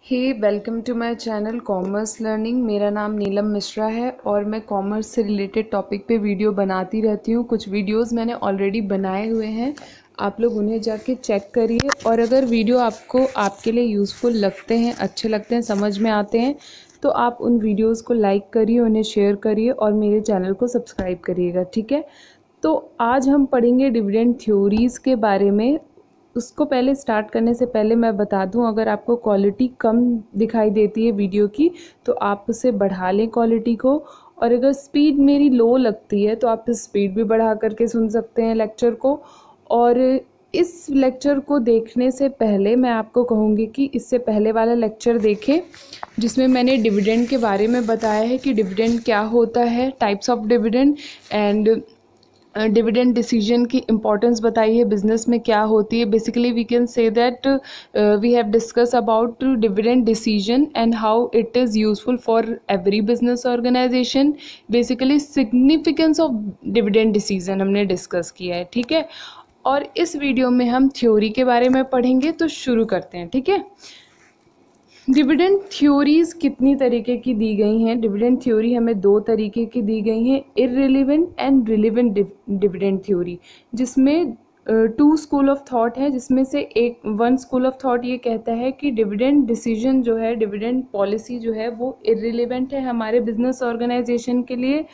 Hey welcome to my channel commerce learning. मेरा नाम नीलम मिश्रा है और मैं कॉमर्स से रिलेटेड टॉपिक पे वीडियो बनाती रहती हूँ। कुछ वीडियोस मैंने ऑलरेडी बनाए हुए हैं, आप लोग उन्हें जाके चेक करिए। और अगर वीडियो आपके लिए यूज़फुल लगते हैं, अच्छे लगते हैं, समझ में आते हैं, तो आप उन वीडियोज़ को लाइक करिए, उन्हें शेयर करिए और मेरे चैनल को सब्सक्राइब करिएगा, ठीक है। तो आज हम पढ़ेंगे डिविडेंड थ्योरीज़ के बारे में। उसको पहले स्टार्ट करने से पहले मैं बता दूं, अगर आपको क्वालिटी कम दिखाई देती है वीडियो की तो आप उसे बढ़ा लें क्वालिटी को, और अगर स्पीड मेरी लो लगती है तो आप स्पीड भी बढ़ा करके सुन सकते हैं लेक्चर को। और इस लेक्चर को देखने से पहले मैं आपको कहूँगी कि इससे पहले वाला लेक्चर देखें जिसमें मैंने डिविडेंड के बारे में बताया है कि डिविडेंड क्या होता है, types of dividend, and dividend decision की इम्पोर्टेंस बताई है, बिजनेस में क्या होती है। Basically we can say that we have discuss about dividend decision and how it is useful for every business organisation. Basically significance of dividend decision हमने discuss किया है, ठीक है। और इस वीडियो में हम थ्योरी के बारे में पढ़ेंगे, तो शुरू करते हैं, ठीक है। डिविडेंड थ्योरीज़ कितनी तरीके की दी गई हैं? डिविडेंड थ्योरी हमें दो तरीके की दी गई हैं, irrelevant and relevant dividend theory, जिसमें टू स्कूल ऑफ थॉट है, जिसमें से वन स्कूल ऑफ थॉट ये कहता है कि डिविडेंड डिसीजन जो है, डिविडेंड पॉलिसी जो है वो इररिलेवेंट है हमारे बिजनेस ऑर्गेनाइजेशन के लिए।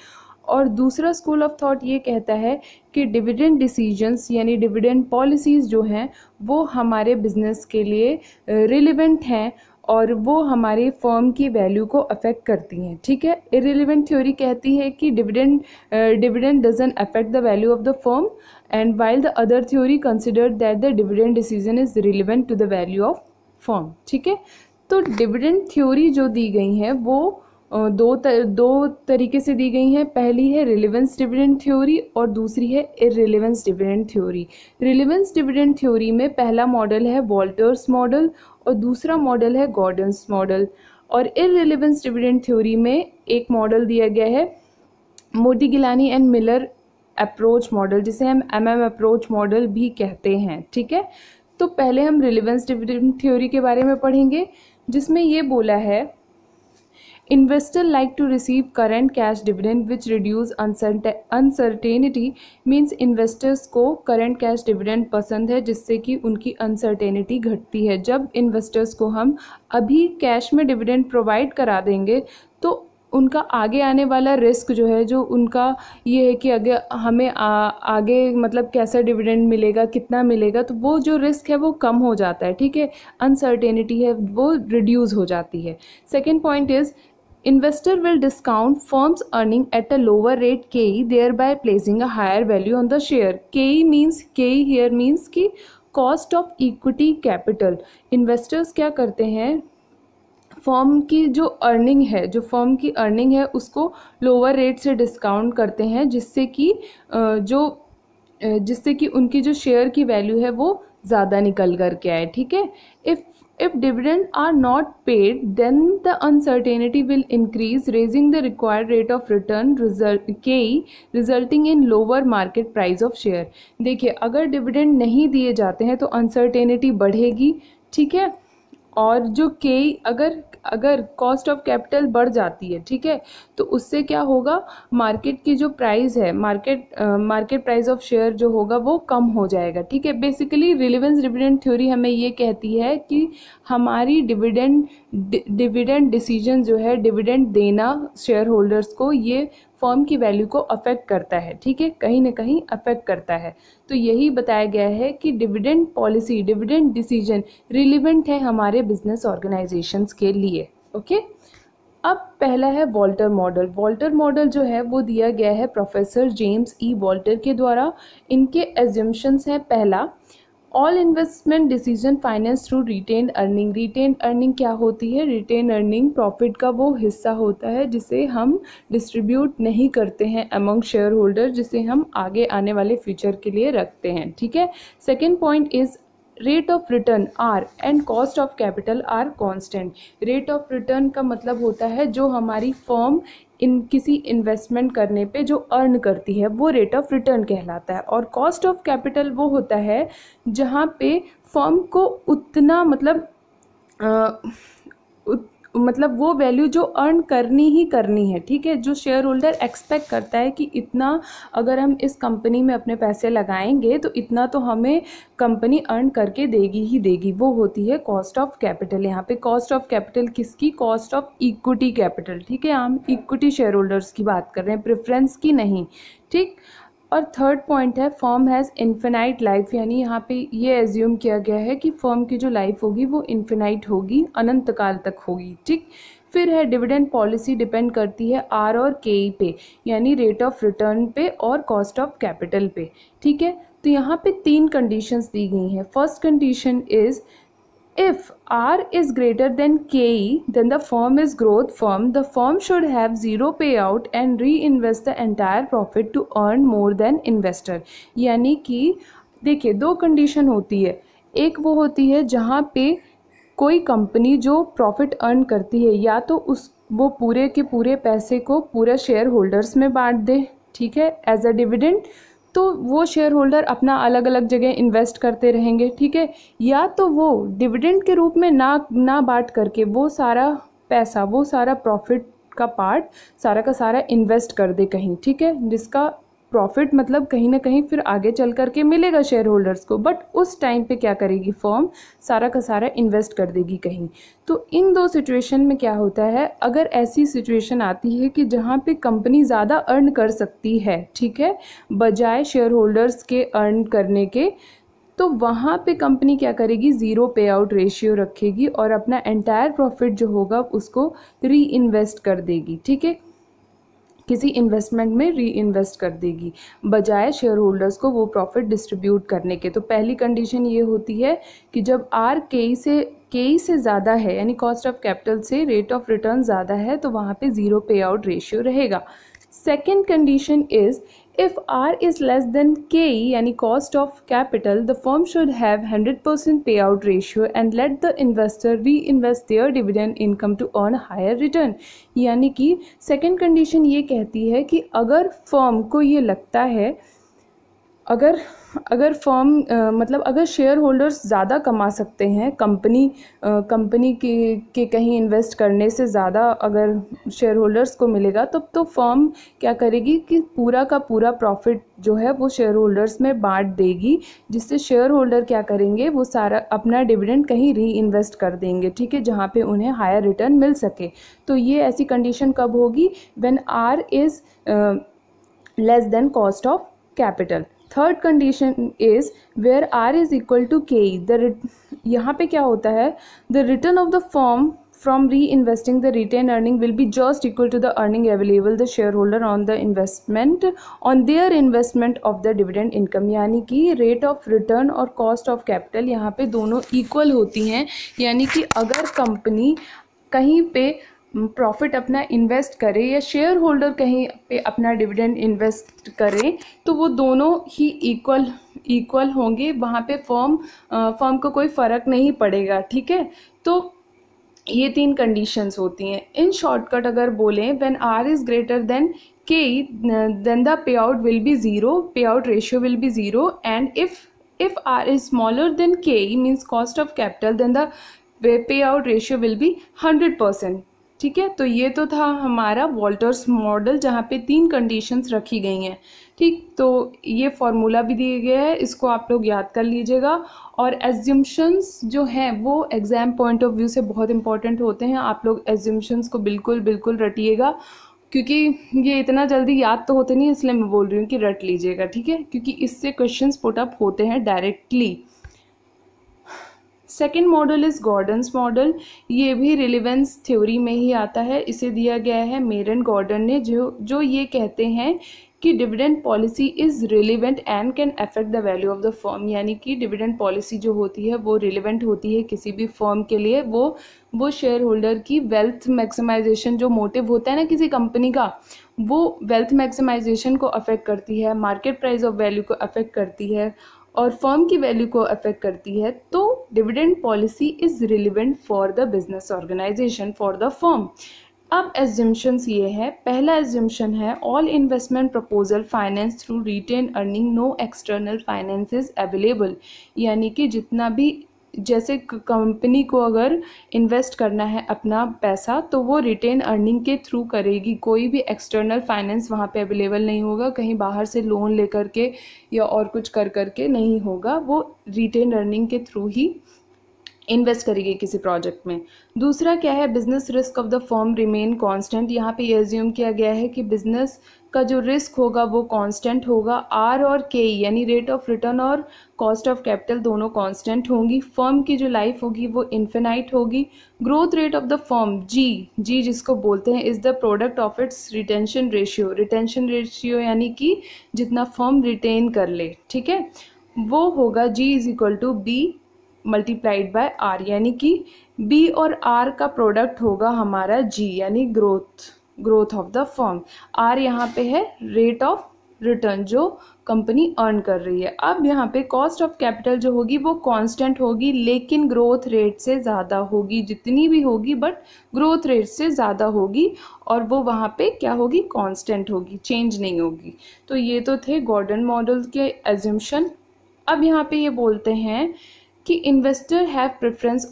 और दूसरा स्कूल ऑफ थॉट ये कहता है कि डिविडेंड डिसीजंस यानी डिविडेंड पॉलिसीज़ जो हैं वो हमारे बिजनेस के लिए रिलेवेंट हैं और वो हमारे फर्म की वैल्यू को अफेक्ट करती हैं, ठीक है। इररिलेवेंट थ्योरी कहती है कि dividend doesn't affect the value of the firm, and while the other theory considered that the dividend decision is relevant to the value of firm, ठीक है। तो डिविडेंड थ्योरी जो दी गई हैं वो दो तरीके से दी गई हैं। पहली है रिलेवेंस डिविडेंड थ्योरी और दूसरी है इररिलेवेंस dividend theory. Relevance dividend theory में पहला मॉडल है वॉल्टर्स मॉडल और दूसरा मॉडल है गॉर्डन्स मॉडल। और इररिलेवेंस डिविडेंड थ्योरी में एक मॉडल दिया गया है मोदिगिलानी एंड मिलर अप्रोच मॉडल, जिसे हम MM अप्रोच मॉडल भी कहते हैं, ठीक है। तो पहले हम रिलेवेंस डिविडेंड थ्योरी के बारे में पढ़ेंगे, जिसमें ये बोला है Investor like to receive current cash dividend which reduce uncertainty, means investors को current cash dividend पसंद है जिससे कि उनकी uncertainty घटती है। जब investors को हम अभी कैश में डिविडेंड प्रोवाइड करा देंगे तो उनका आगे आने वाला रिस्क जो है, जो उनका ये है कि अगर हमें आगे मतलब कैसा डिविडेंड मिलेगा, कितना मिलेगा, तो वो जो रिस्क है वो कम हो जाता है, ठीक है। अनसर्टेनिटी है वो रिड्यूस हो जाती है। Second point is investor will discount firm's earning at a lower rate KE, thereby placing a higher value on the share. KE here means कि cost of equity capital. Investors क्या करते हैं, firm की जो earning है उसको lower rate से discount करते हैं, जिससे कि उनकी जो शेयर की वैल्यू है वो ज़्यादा निकल कर के आए, ठीक है। If dividends are not paid, then the uncertainty will increase, raising the required rate of return KE, resulting in lower market price of share. देखिए, अगर डिविडेंड नहीं दिए जाते हैं तो अनसर्टेनिटी बढ़ेगी, ठीक है। और जो KE अगर कॉस्ट ऑफ कैपिटल बढ़ जाती है, ठीक है, तो उससे क्या होगा, मार्केट की जो प्राइस है, मार्केट प्राइस ऑफ शेयर जो होगा वो कम हो जाएगा, ठीक है। बेसिकली रिलेवेंस डिविडेंड थ्योरी हमें ये कहती है कि हमारी डिविडेंड डिसीजन जो है, डिविडेंड देना शेयर होल्डर्स को, ये फर्म की वैल्यू को अफेक्ट करता है, ठीक है, कहीं ना कहीं अफेक्ट करता है। तो यही बताया गया है कि dividend policy, dividend decision relevant है हमारे बिजनेस ऑर्गेनाइजेशंस के लिए, ओके। अब पहला है वॉल्टर मॉडल। वॉल्टर मॉडल जो है वो दिया गया है प्रोफेसर जेम्स E वॉल्टर के द्वारा। इनके एज्यूम्शंस हैं, पहला, all investment decision finance through retained earning. Retained earning क्या होती है? रिटेन अर्निंग प्रॉफिट का वो हिस्सा होता है जिसे हम डिस्ट्रीब्यूट नहीं करते हैं अमंग शेयर होल्डर, जिसे हम आगे आने वाले फ्यूचर के लिए रखते हैं, ठीक है। Second point is rate of return r and cost of capital r constant. Rate of return का मतलब होता है जो हमारी फर्म किसी इन्वेस्टमेंट करने पे जो अर्न करती है वो रेट ऑफ रिटर्न कहलाता है। और कॉस्ट ऑफ कैपिटल वो होता है जहाँ पे फर्म को उतना मतलब मतलब वो वैल्यू जो अर्न करनी ही करनी है, ठीक है। जो शेयर होल्डर एक्सपेक्ट करता है कि इतना अगर हम इस कंपनी में अपने पैसे लगाएंगे तो इतना तो हमें कंपनी अर्न करके देगी ही देगी, वो होती है कॉस्ट ऑफ कैपिटल। यहाँ पे कॉस्ट ऑफ कैपिटल किसकी? कॉस्ट ऑफ इक्विटी कैपिटल, ठीक है। हम इक्विटी शेयर होल्डर्स की बात कर रहे हैं, प्रेफरेंस की नहीं, ठीक। और थर्ड पॉइंट है फर्म हैज़ इन्फिनाइट लाइफ, यानी यहाँ पे ये एज्यूम किया गया है कि फर्म की जो लाइफ होगी वो इन्फिनाइट होगी, अनंत काल तक होगी, ठीक। फिर है डिविडेंड पॉलिसी डिपेंड करती है आर और के ई पे, यानी रेट ऑफ रिटर्न पे और कॉस्ट ऑफ कैपिटल पे, ठीक है। तो यहाँ पे 3 कंडीशंस दी गई हैं। First condition is if R is greater than KE, then the firm is growth firm. The firm should have zero payout and reinvest the entire profit to earn more than investor. यानी कि देखिए 2 condition होती है। एक वो होती है जहाँ पे कोई कंपनी जो प्रॉफिट अर्न करती है या तो वो पूरे के पूरे पैसे को पूरे शेयर होल्डर्स में बांट दे, ठीक है, एज अ डिविडेंड। तो वो शेयर होल्डर अपना अलग अलग जगह इन्वेस्ट करते रहेंगे, ठीक है। या तो वो डिविडेंड के रूप में ना बांट करके वो सारा पैसा, वो सारा प्रॉफिट का पार्ट सारा का सारा इन्वेस्ट कर दे कहीं, ठीक है, जिसका प्रॉफिट मतलब कहीं ना कहीं फिर आगे चल करके मिलेगा शेयर होल्डर्स को, बट उस टाइम पे क्या करेगी फर्म? सारा का सारा इन्वेस्ट कर देगी कहीं। तो इन 2 सिचुएशन में क्या होता है, अगर ऐसी सिचुएशन आती है कि जहाँ पे कंपनी ज़्यादा अर्न कर सकती है, ठीक है, बजाय शेयर होल्डर्स के अर्न करने के, तो वहाँ पे कंपनी क्या करेगी? ज़ीरो पे आउट रेशियो रखेगी और अपना एंटायर प्रॉफिट जो होगा उसको री इन्वेस्ट कर देगी, ठीक है, किसी इन्वेस्टमेंट में री इन्वेस्ट कर देगी, बजाय शेयर होल्डर्स को वो प्रॉफिट डिस्ट्रीब्यूट करने के। तो पहली कंडीशन ये होती है कि जब आर के से ज़्यादा है, यानी कॉस्ट ऑफ कैपिटल से रेट ऑफ रिटर्न ज़्यादा है, तो वहाँ पे ज़ीरो पे आउट रेशियो रहेगा। Second condition is if R is less than KE, यानी cost of capital, the firm should have 100% payout ratio and let the investor reinvest their dividend income to earn higher return। यानी कि second condition ये कहती है कि अगर firm को ये लगता है, अगर फर्म मतलब अगर शेयर होल्डर्स ज़्यादा कमा सकते हैं कंपनी के कहीं इन्वेस्ट करने से ज़्यादा अगर शेयर होल्डर्स को मिलेगा, तब तो फर्म क्या करेगी कि पूरा का पूरा प्रॉफिट जो है वो शेयर होल्डर्स में बांट देगी, जिससे शेयर होल्डर क्या करेंगे? वो सारा अपना डिविडेंड कहीं री इन्वेस्ट कर देंगे, ठीक है, जहाँ पे उन्हें हायर रिटर्न मिल सके। तो ये ऐसी कंडीशन कब होगी? When are is less than cost of capital. Third condition is where r is equal to k e. यहाँ पे क्या होता है? The return of the firm from reinvesting the retained earning will be just equal to the earning available the shareholder on the investment on their investment of the dividend income। यानी कि rate of return और cost of capital यहाँ पे दोनों equal होती हैं। यानी कि अगर कंपनी कहीं पे प्रॉफिट अपना इन्वेस्ट करे या शेयर होल्डर कहीं पे अपना डिविडेंड इन्वेस्ट करे, तो वो दोनों ही इक्वल होंगे, वहाँ पे फर्म को कोई फ़र्क नहीं पड़ेगा, ठीक है। तो ये 3 कंडीशंस होती हैं। इन शॉर्टकट अगर बोलें, when are is greater than K then the payout will be zero, payout ratio will be zero, and if R is smaller than K means cost of capital, then the payout ratio will be 100%, ठीक है। तो ये तो था हमारा Walter's model, जहाँ पे 3 conditions रखी गई हैं, ठीक। तो ये फॉर्मूला भी दिया गया है, इसको आप लोग याद कर लीजिएगा। और एज्यूम्शंस जो हैं वो एग्ज़ाम पॉइंट ऑफ व्यू से बहुत इंपॉर्टेंट होते हैं। आप लोग एज्यूम्शंस को बिल्कुल रटिएगा, क्योंकि ये इतना जल्दी याद तो होते नहीं, इसलिए मैं बोल रही हूँ कि रट लीजिएगा, ठीक है, क्योंकि इससे क्वेश्चंस पुट अप होते हैं directly. Second model is Gordon's model. ये भी रिलेवेंस थ्योरी में ही आता है। इसे दिया गया है मेरन गॉर्डन ने, जो ये कहते हैं कि dividend policy is relevant and can affect the value of the firm. यानी कि डिविडेंड पॉलिसी जो होती है वो रिलेवेंट होती है किसी भी फर्म के लिए। वो शेयर होल्डर की वेल्थ मैक्सिमाइजेशन जो मोटिव होता है ना किसी कंपनी का, वो वेल्थ मैक्सिमाइजेशन को अफेक्ट करती है, मार्केट प्राइस ऑफ वैल्यू को अफेक्ट करती है और फर्म की वैल्यू को अफेक्ट करती है। तो dividend policy is relevant for the business organisation, for the firm. अब एज्यूम्शंस ये है, पहला एज्यूम्शन है all investment proposal finance through retain earning, no external finance is available. यानी कि जितना भी जैसे कंपनी को अगर इन्वेस्ट करना है अपना पैसा तो वो रिटेन अर्निंग के थ्रू करेगी, कोई भी एक्सटर्नल फाइनेंस वहाँ पे अवेलेबल नहीं होगा, कहीं बाहर से लोन लेकर के या और कुछ कर करके नहीं होगा, वो रिटेन अर्निंग के थ्रू ही इन्वेस्ट करेगी किसी प्रोजेक्ट में। दूसरा क्या है, business risk of the firm remain constant. यहाँ पे ये एज्यूम किया गया है कि बिजनेस का जो रिस्क होगा वो कांस्टेंट होगा। आर और के यानी रेट ऑफ रिटर्न और कॉस्ट ऑफ कैपिटल दोनों कांस्टेंट होंगी। फर्म की जो लाइफ होगी वो इन्फिनाइट होगी। Growth rate of the firm G जिसको बोलते हैं is the product of its retention ratio. Retention ratio यानी कि जितना फर्म रिटेन कर ले, ठीक है, वो होगा G is equal to B multiplied by R, यानी कि बी और आर का प्रोडक्ट होगा हमारा जी यानी growth of the firm. R यहाँ पे है रेट ऑफ रिटर्न जो कंपनी अर्न कर रही है। अब यहाँ पे कॉस्ट ऑफ कैपिटल जो होगी वो कांस्टेंट होगी लेकिन ग्रोथ रेट से ज़्यादा होगी, जितनी भी होगी बट ग्रोथ रेट से ज़्यादा होगी, और वो वहाँ पे क्या होगी, कांस्टेंट होगी, चेंज नहीं होगी। तो ये तो थे गॉर्डन मॉडल के एज्यूम्पशन। अब यहाँ पे ये बोलते हैं कि investor have preference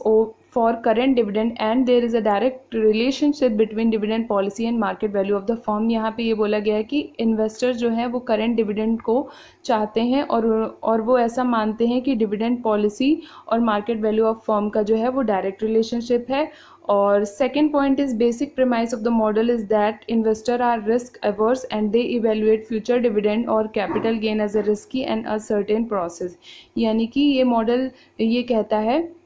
for current dividend and there is a direct relationship between dividend policy and market value of the firm. यहाँ पे ये बोला गया है कि इन्वेस्टर जो है वो करेंट डिविडेंड को चाहते हैं और वो ऐसा मानते हैं कि डिविडेंड पॉलिसी और मार्केट वैल्यू ऑफ फर्म का जो है वो डायरेक्ट रिलेशनशिप है। और second point is basic premise of the model is that investor are risk averse and they evaluate future dividend और capital gain as a risky and uncertain process. यानी कि ये मॉडल ये कहता है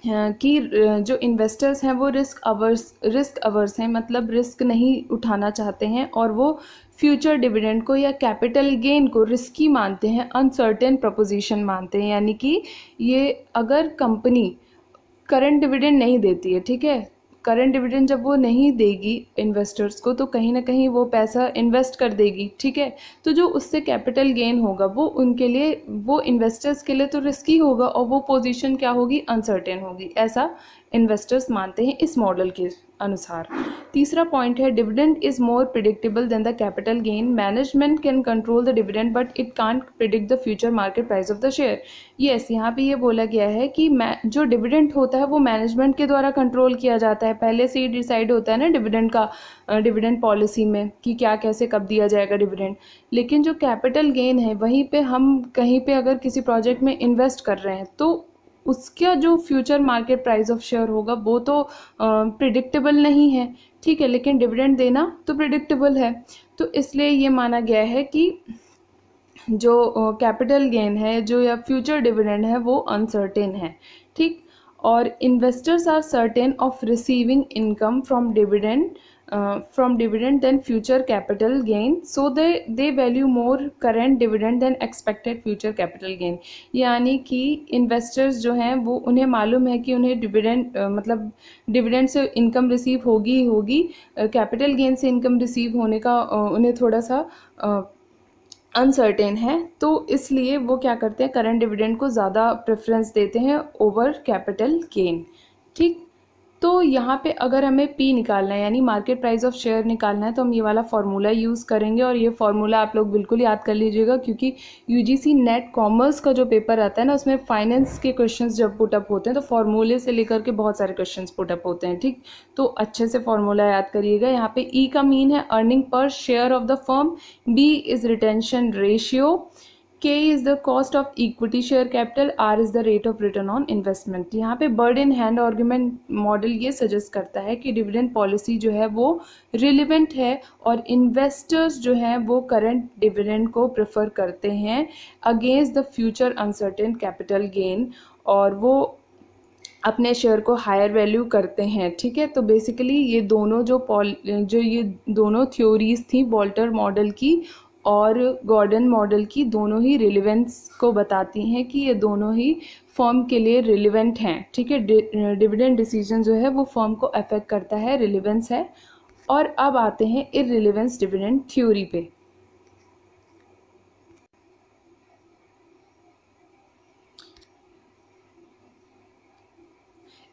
कि जो इन्वेस्टर्स हैं वो रिस्क अवर्स हैं, मतलब रिस्क नहीं उठाना चाहते हैं और वो फ्यूचर डिविडेंड को या कैपिटल गेन को रिस्की मानते हैं, अनसर्टेन प्रपोजिशन मानते हैं। यानी कि ये अगर कंपनी करंट डिविडेंड नहीं देती है, ठीक है, करंट डिविडेंड जब वो नहीं देगी इन्वेस्टर्स को तो कहीं ना कहीं वो पैसा इन्वेस्ट कर देगी, ठीक है, तो जो उससे कैपिटल गेन होगा वो उनके लिए, वो इन्वेस्टर्स के लिए तो रिस्की होगा और वो पोजीशन क्या होगी, अनसर्टेन होगी, ऐसा इन्वेस्टर्स मानते हैं इस मॉडल के अनुसार। तीसरा पॉइंट है dividend is more predictable than the capital gain. Management can control the dividend but it can't predict the future market price of the share. Yes, यहाँ पे ये बोला गया है कि जो डिविडेंड होता है वो मैनेजमेंट के द्वारा कंट्रोल किया जाता है, पहले से ही डिसाइड होता है ना डिविडेंड का, डिविडेंड पॉलिसी में कि क्या कैसे कब दिया जाएगा डिविडेंड। लेकिन जो कैपिटल गेन है वहीं पे हम कहीं पे अगर किसी प्रोजेक्ट में इन्वेस्ट कर रहे हैं तो उसका जो future market price of share होगा वो तो प्रिडिक्टेबल नहीं है, ठीक है, लेकिन डिविडेंड देना तो प्रिडिक्टेबल है। तो इसलिए ये माना गया है कि जो कैपिटल गेन है जो या फ्यूचर डिविडेंड है वो अनसर्टेन है, ठीक। और investors are certain of receiving income from dividend than future capital gain, so they value more current dividend than expected future capital gain. यानी कि इन्वेस्टर्स जो हैं वो, उन्हें मालूम है कि उन्हें डिविडेंड मतलब डिविडेंड से इनकम रिसीव होगी ही होगी, कैपिटल गेन से इनकम रिसीव होने का उन्हें थोड़ा सा अनसर्टेन है, तो इसलिए वो क्या करते हैं, करंट डिविडेंड को ज़्यादा प्रेफरेंस देते हैं ओवर कैपिटल गेन, ठीक। तो यहाँ पे अगर हमें पी निकालना है यानी मार्केट प्राइस ऑफ शेयर निकालना है तो हम ये वाला फार्मूला यूज़ करेंगे, और ये फार्मूला आप लोग बिल्कुल याद कर लीजिएगा क्योंकि यूजीसी नेट कॉमर्स का जो पेपर आता है ना उसमें फाइनेंस के क्वेश्चंस जब पुटअप होते हैं तो फार्मूले से लेकर के बहुत सारे क्वेश्चंस पुटअप होते हैं, ठीक। तो अच्छे से फार्मूला याद करिएगा। यहाँ पे ई का मीन है earning per share of the firm, b is retention ratio, K is the cost of equity share capital, R is the rate of return on investment। यहाँ पे bird in hand argument model ये suggest करता है कि dividend policy जो है वो relevant है और इन्वेस्टर्स जो हैं वो करंट डिविडेंड को प्रेफर करते हैं against the future uncertain capital gain, और वो अपने शेयर को हायर वैल्यू करते हैं, ठीक है। तो बेसिकली ये दोनों जो ये दोनों थ्योरीज थी वॉल्टर मॉडल की और गॉर्डन मॉडल की, दोनों ही रिलेवेंस को बताती हैं कि ये दोनों ही फर्म के लिए रिलेवेंट हैं, ठीक है। डिविडेंड डिसीजन जो है वो फर्म को अफेक्ट करता है, रिलेवेंस है। और अब आते हैं इररिलेवेंस डिविडेंड थ्योरी पे।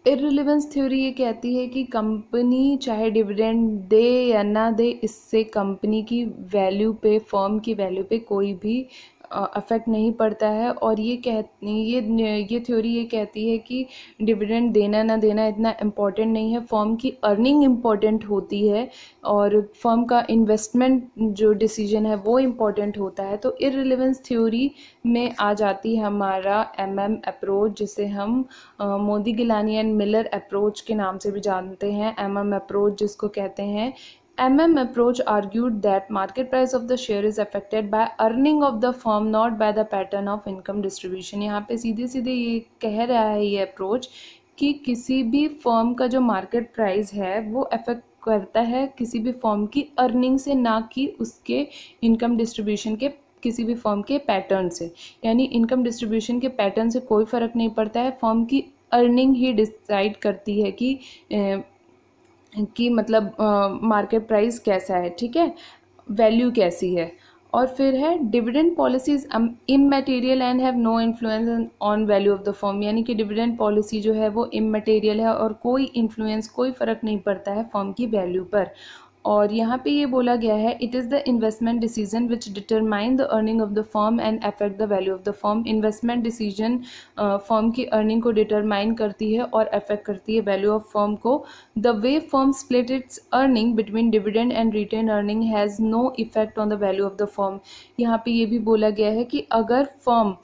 इररिलेवेंस थ्योरी ये कहती है कि कंपनी चाहे डिविडेंड दे या ना दे, इससे कंपनी की वैल्यू पे, फर्म की वैल्यू पे कोई भी अफेक्ट नहीं पड़ता है। और ये थ्योरी ये कहती है कि डिविडेंड देना ना देना इतना इम्पोर्टेंट नहीं है, फर्म की अर्निंग इम्पोर्टेंट होती है और फर्म का इन्वेस्टमेंट जो डिसीजन है वो इम्पोर्टेंट होता है। तो इररिलेवेंस थ्योरी में आ जाती है हमारा MM अप्रोच, जिसे हम Modigliani and Miller approach के नाम से भी जानते हैं, MM अप्रोच जिसको कहते हैं। MM approach argued that market price of the share is affected by earning of the firm, not by the pattern of income distribution। यहाँ पे सीधे सीधे ये कह रहा है ये अप्रोच कि किसी भी फर्म का जो मार्केट प्राइस है वो अफेक्ट करता है किसी भी फर्म की अर्निंग से, ना कि उसके इनकम डिस्ट्रीब्यूशन के किसी भी फर्म के पैटर्न से। यानी इनकम डिस्ट्रीब्यूशन के पैटर्न से कोई फ़र्क नहीं पड़ता है, फर्म की अर्निंग ही डिसाइड करती है कि मतलब मार्केट प्राइस कैसा है, ठीक है, वैल्यू कैसी है। और फिर है dividend policies immaterial and have no influence on value of the firm. यानी कि डिविडेंड पॉलिसी जो है वो इमैटेरियल है और कोई इन्फ्लुएंस, कोई फ़र्क नहीं पड़ता है फर्म की वैल्यू पर। और यहाँ पे ये बोला गया है it is the investment decision which determine the earning of the firm and affect the value of the firm. Investment decision firm की अर्निंग को डिटरमाइन करती है और अफेक्ट करती है वैल्यू ऑफ फर्म को। The way firm split its earning between dividend and retain earning has no effect on the value of the firm. यहाँ पे ये भी बोला गया है कि अगर फर्म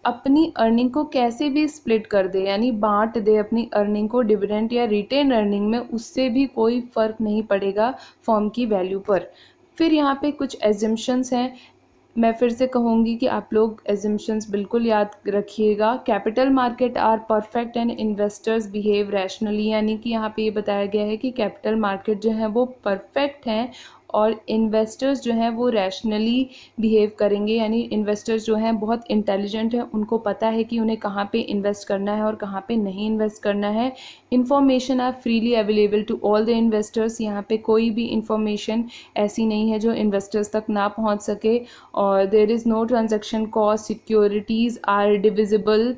अपनी अर्निंग को कैसे भी स्प्लिट कर दे, यानी बांट दे अपनी अर्निंग को डिविडेंड या रिटेन अर्निंग में, उससे भी कोई फ़र्क नहीं पड़ेगा फर्म की वैल्यू पर। फिर यहाँ पे कुछ एजम्पशंस हैं, मैं फिर से कहूँगी कि आप लोग एजम्पशंस बिल्कुल याद रखिएगा। Capital market are perfect and investors behave rationally. यानी कि यहाँ पे ये बताया गया है कि कैपिटल मार्केट जो है वो परफेक्ट हैं और इन्वेस्टर्स जो हैं वो रैशनली बिहेव करेंगे। यानी इन्वेस्टर्स जो हैं बहुत इंटेलिजेंट हैं, उनको पता है कि उन्हें कहाँ पे इन्वेस्ट करना है और कहाँ पे नहीं इन्वेस्ट करना है। Information are freely available to all the investors. यहाँ पे कोई भी इंफॉर्मेशन ऐसी नहीं है जो इन्वेस्टर्स तक ना पहुँच सके। और there is no transaction cost, securities are divisible,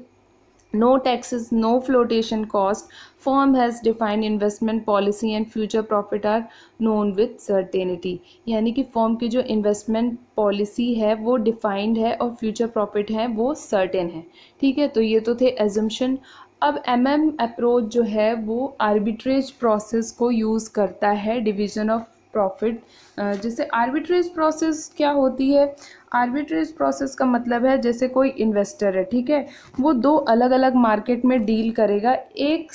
no taxes, no flotation cost, firm has defined investment policy and future profit are known with certainty। यानी कि फर्म की जो इन्वेस्टमेंट पॉलिसी है वो डिफाइंड है और फ्यूचर प्रॉफिट है वो सर्टेन है, ठीक है। तो ये तो थे एजम्पशन। अब MM अप्रोच जो है वो आर्बिट्रेज प्रोसेस को यूज़ करता है डिवीज़न ऑफ प्रॉफिट। जैसे आर्बिट्रेज प्रोसेस क्या होती है, आर्बिट्रेज प्रोसेस का मतलब है जैसे कोई इन्वेस्टर है, ठीक है, वो दो अलग अलग मार्केट में डील करेगा, एक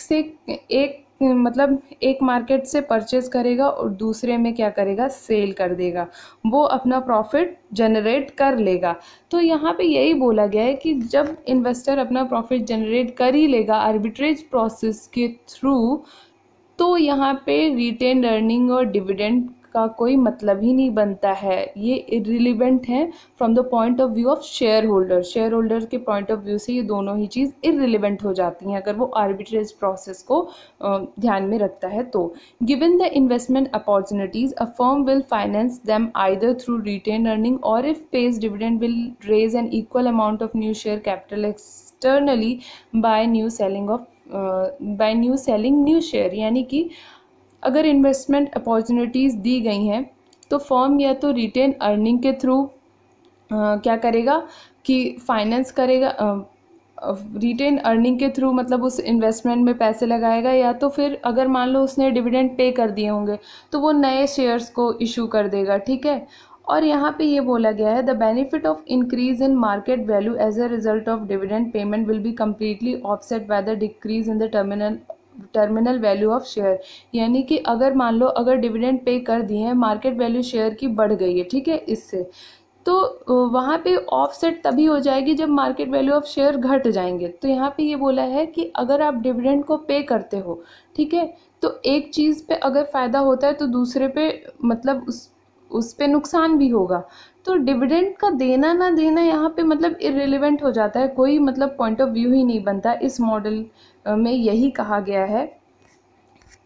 मार्केट से परचेज करेगा और दूसरे में क्या करेगा, सेल कर देगा, वो अपना प्रॉफिट जनरेट कर लेगा। तो यहाँ पे यही बोला गया है कि जब इन्वेस्टर अपना प्रॉफिट जनरेट कर ही लेगा आर्बिट्रेज प्रोसेस के थ्रू, तो यहाँ पे रिटेन अर्निंग और डिविडेंड का कोई मतलब ही नहीं बनता है, ये इररिलेवेंट है from the point of view of share holder के पॉइंट ऑफ व्यू से ये दोनों ही चीज़ इररिलेवेंट हो जाती हैं अगर वो आर्बिट्रेज प्रोसेस को ध्यान में रखता है। तो given the investment opportunities a firm will finance them either through retain earning और if pays dividend will raise an equal amount of new share capital externally by new selling new share. यानी कि अगर investment opportunities दी गई हैं तो firm या तो retain earning के थ्रू क्या करेगा कि फाइनेंस करेगा, रिटेन अर्निंग के थ्रू मतलब उस इन्वेस्टमेंट में पैसे लगाएगा, या तो फिर अगर मान लो उसने डिविडेंड पे कर दिए होंगे तो वो नए शेयर्स को इशू कर देगा, ठीक है। और यहाँ पे ये बोला गया है the benefit of increase in market value as a result of dividend payment will be completely offset by the decrease in the terminal value of share. यानी कि अगर मान लो अगर डिविडेंड पे कर दिए हैं, मार्केट वैल्यू शेयर की बढ़ गई है, ठीक है, इससे तो वहाँ पे ऑफसेट तभी हो जाएगी जब मार्केट वैल्यू ऑफ शेयर घट जाएंगे। तो यहाँ पे ये बोला है कि अगर आप डिविडेंड को पे करते हो, ठीक है, तो एक चीज़ पे अगर फ़ायदा होता है तो दूसरे पे मतलब उस पे नुकसान भी होगा। तो डिविडेंड का देना ना देना यहाँ पे मतलब इररिलेवेंट हो जाता है, कोई मतलब पॉइंट ऑफ व्यू ही नहीं बनता। इस मॉडल में यही कहा गया है।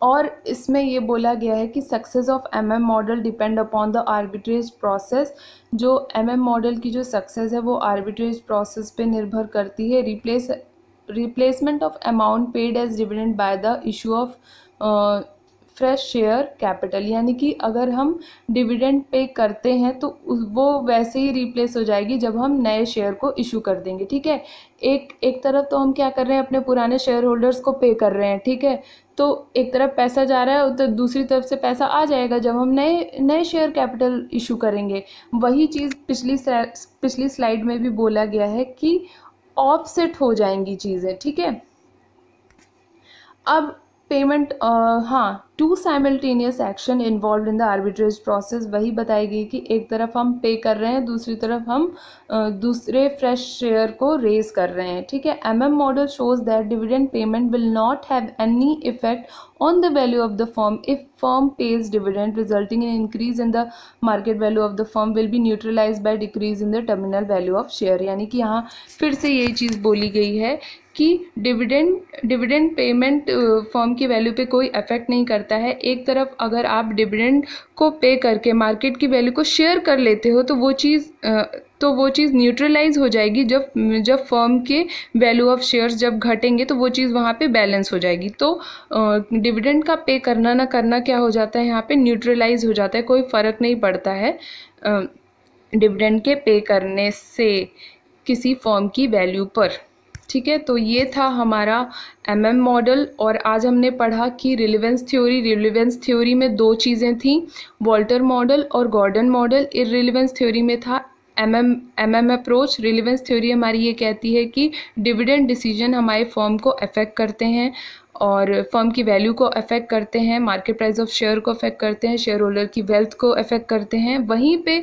और इसमें ये बोला गया है कि success of MM model depend upon the arbitrage process. जो MM मॉडल की जो सक्सेस है वो आर्बिट्रेज प्रोसेस पे निर्भर करती है। Replacement of amount paid as dividend by the issue of fresh share capital, यानी कि अगर हम डिविडेंड पे करते हैं तो वो वैसे ही रिप्लेस हो जाएगी जब हम नए शेयर को इशू कर देंगे। ठीक है, एक तरफ तो हम क्या कर रहे हैं, अपने पुराने शेयर होल्डर्स को पे कर रहे हैं। ठीक है, तो एक तरफ पैसा जा रहा है तो दूसरी तरफ से पैसा आ जाएगा जब हम नए शेयर कैपिटल इशू करेंगे। वही चीज़ पिछली स्लाइड में भी बोला गया है कि ऑफसेट हो जाएंगी चीज़ें। ठीक है, अब पेमेंट, हाँ, two simultaneous action involve in the arbitrage process, वही बताई गई कि एक तरफ हम पे कर रहे हैं, दूसरी तरफ हम दूसरे फ्रेश शेयर को रेज कर रहे हैं। ठीक है, MM model shows that dividend payment will not have any effect on the value of the firm if firm pays dividend resulting in increase in the market value of the firm will be neutralise by decrease in the terminal value of share. यानी कि यहाँ फिर से यही चीज़ बोली गई है कि डिविडेंड पेमेंट फर्म की वैल्यू पे कोई इफेक्ट नहीं करता है। एक तरफ अगर आप डिविडेंड को पे करके मार्केट की वैल्यू को शेयर कर लेते हो तो वो चीज़ न्यूट्रलाइज हो जाएगी जब फर्म के वैल्यू ऑफ शेयर्स जब घटेंगे तो वो चीज़ वहाँ पे बैलेंस हो जाएगी। तो डिविडेंड का पे करना ना करना क्या हो जाता है, यहाँ पे न्यूट्रलाइज हो जाता है, कोई फ़र्क नहीं पड़ता है डिविडेंड के पे करने से किसी फर्म की वैल्यू पर। ठीक है, तो ये था हमारा MM मॉडल। और आज हमने पढ़ा कि रिलेवेंस थ्योरी में दो चीज़ें थी, वॉल्टर मॉडल और गॉर्डन मॉडल। इररिलेवेंस थ्योरी में था MM अप्रोच। रिलेवेंस थ्योरी हमारी ये कहती है कि डिविडेंड डिसीजन हमारे फर्म को अफेक्ट करते हैं और फर्म की वैल्यू को अफेक्ट करते हैं, मार्केट प्राइस ऑफ शेयर को अफेक्ट करते हैं, शेयर होल्डर की वेल्थ को अफेक्ट करते हैं। वहीं पे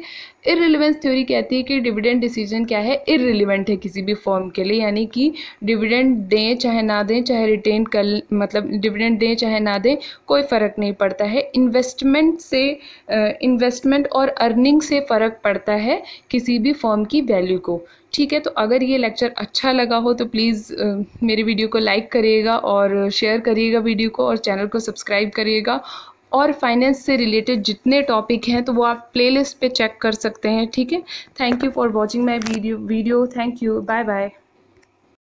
इररिलेवेंस थ्योरी कहती है कि डिविडेंड डिसीजन क्या है, इररिलेवेंट है किसी भी फर्म के लिए, यानी कि डिविडेंड दें चाहे ना दें, चाहे रिटेन कर मतलब डिविडेंड दें चाहे ना दें, कोई फ़र्क नहीं पड़ता है। इन्वेस्टमेंट और अर्निंग से फ़र्क पड़ता है किसी भी फर्म की वैल्यू को। ठीक है, तो अगर ये लेक्चर अच्छा लगा हो तो प्लीज़ मेरी वीडियो को लाइक करिएगा और शेयर करिएगा वीडियो को, और चैनल को सब्सक्राइब करिएगा। और फाइनेंस से रिलेटेड जितने टॉपिक हैं तो वो आप प्लेलिस्ट पे चेक कर सकते हैं। ठीक है, thank you for watching my video. Thank you, bye bye.